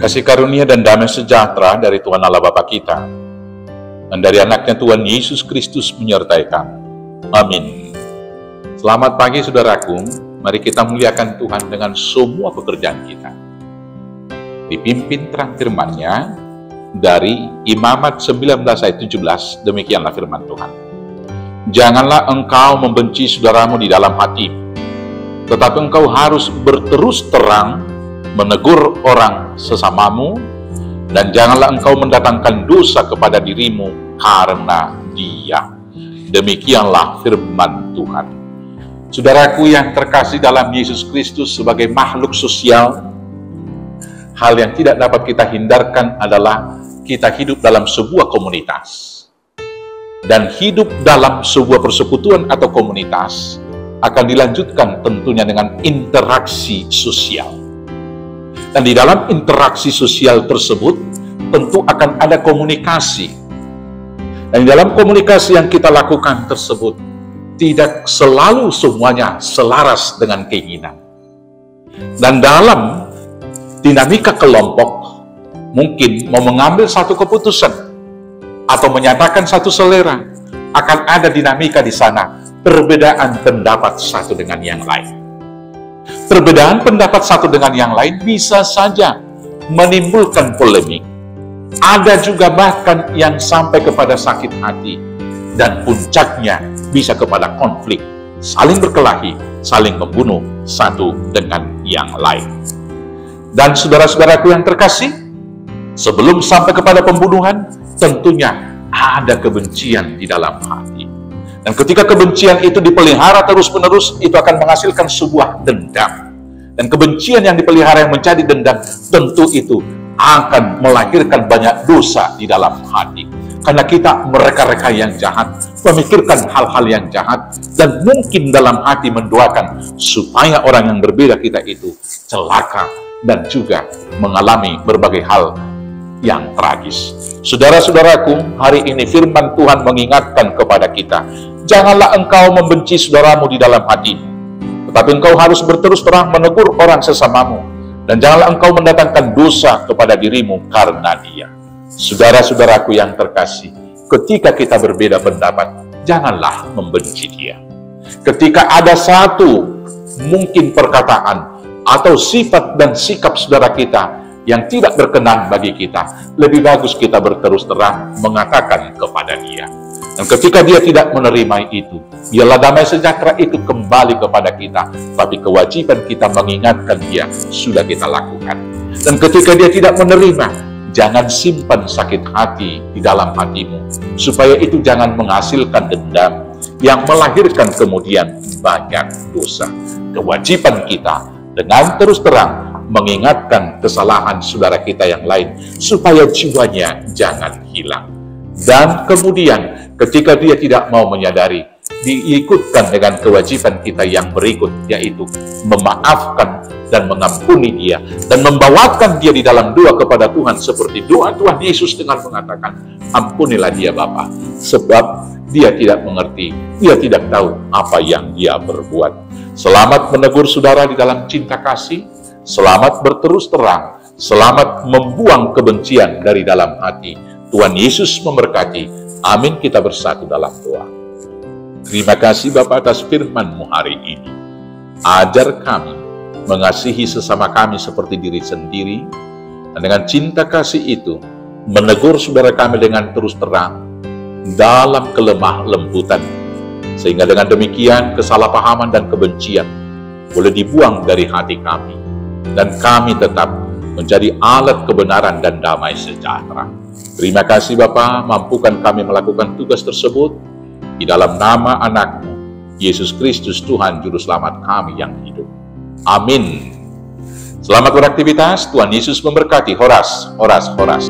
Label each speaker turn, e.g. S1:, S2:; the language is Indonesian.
S1: Kasih karunia dan damai sejahtera dari Tuhan Allah Bapa kita dan dari anaknya Tuhan Yesus Kristus menyertai kamu. Amin. Selamat pagi saudaraku, mari kita muliakan Tuhan dengan semua pekerjaan kita. Dipimpin terang firman-Nya dari Imamat 19 ayat 17, demikianlah firman Tuhan. Janganlah engkau membenci saudaramu di dalam hatimu, tetapi engkau harus berterus terang menegur orang sesamamu, dan janganlah engkau mendatangkan dosa kepada dirimu karena dia. Demikianlah firman Tuhan. Saudaraku yang terkasih dalam Yesus Kristus, sebagai makhluk sosial, hal yang tidak dapat kita hindarkan adalah kita hidup dalam sebuah komunitas. Dan hidup dalam sebuah persekutuan atau komunitas akan dilanjutkan tentunya dengan interaksi sosial. Dan di dalam interaksi sosial tersebut tentu akan ada komunikasi. Dan di dalam komunikasi yang kita lakukan tersebut tidak selalu semuanya selaras dengan keinginan. Dan dalam dinamika kelompok mungkin mau mengambil satu keputusan atau menyatakan satu selera, akan ada dinamika di sana, perbedaan pendapat satu dengan yang lain. Perbedaan pendapat satu dengan yang lain bisa saja menimbulkan polemik. Ada juga bahkan yang sampai kepada sakit hati, dan puncaknya bisa kepada konflik, saling berkelahi, saling membunuh satu dengan yang lain. Dan saudara-saudaraku yang terkasih, sebelum sampai kepada pembunuhan, tentunya ada kebencian di dalam hati. Dan ketika kebencian itu dipelihara terus-menerus, itu akan menghasilkan sebuah dendam. Dan kebencian yang dipelihara yang menjadi dendam, tentu itu akan melahirkan banyak dosa di dalam hati. Karena kita mereka-reka yang jahat, memikirkan hal-hal yang jahat, dan mungkin dalam hati mendoakan supaya orang yang berbeda kita itu celaka dan juga mengalami berbagai hal yang tragis. Saudara-saudaraku, hari ini firman Tuhan mengingatkan kepada kita, janganlah engkau membenci saudaramu di dalam hatimu, tetapi engkau harus berterus terang menegur orang sesamamu, dan janganlah engkau mendatangkan dosa kepada dirimu karena dia. Saudara-saudaraku yang terkasih, ketika kita berbeda pendapat, janganlah membenci dia. Ketika ada satu mungkin perkataan atau sifat dan sikap saudara kita yang tidak berkenan bagi kita, lebih bagus kita berterus terang mengatakan kepada dia. Dan ketika dia tidak menerima itu, biarlah damai sejahtera itu kembali kepada kita, tapi kewajiban kita mengingatkan dia sudah kita lakukan. Dan ketika dia tidak menerima, jangan simpan sakit hati di dalam hatimu, supaya itu jangan menghasilkan dendam yang melahirkan kemudian banyak dosa. Kewajiban kita dengan terus terang mengingatkan kesalahan saudara kita yang lain, supaya jiwanya jangan hilang. Dan kemudian ketika dia tidak mau menyadari, diikutkan dengan kewajiban kita yang berikut, yaitu memaafkan dan mengampuni dia, dan membawakan dia di dalam doa kepada Tuhan, seperti doa Tuhan Yesus dengan mengatakan, ampunilah dia Bapa, sebab dia tidak mengerti, dia tidak tahu apa yang dia berbuat. Selamat menegur saudara di dalam cinta kasih, selamat berterus terang, selamat membuang kebencian dari dalam hati. Tuhan Yesus memberkati. Amin. Kita bersatu dalam doa. Terima kasih Bapa atas firman-Mu hari ini. Ajar kami mengasihi sesama kami seperti diri sendiri, dan dengan cinta kasih itu menegur saudara kami dengan terus terang dalam kelemah lembutan, sehingga dengan demikian kesalahpahaman dan kebencian boleh dibuang dari hati kami, dan kami tetap menjadi alat kebenaran dan damai sejahtera. Terima kasih Bapa, mampukan kami melakukan tugas tersebut di dalam nama anak-Mu, Yesus Kristus Tuhan Juru Selamat kami yang hidup. Amin. Selamat beraktivitas, Tuhan Yesus memberkati. Horas, horas, horas.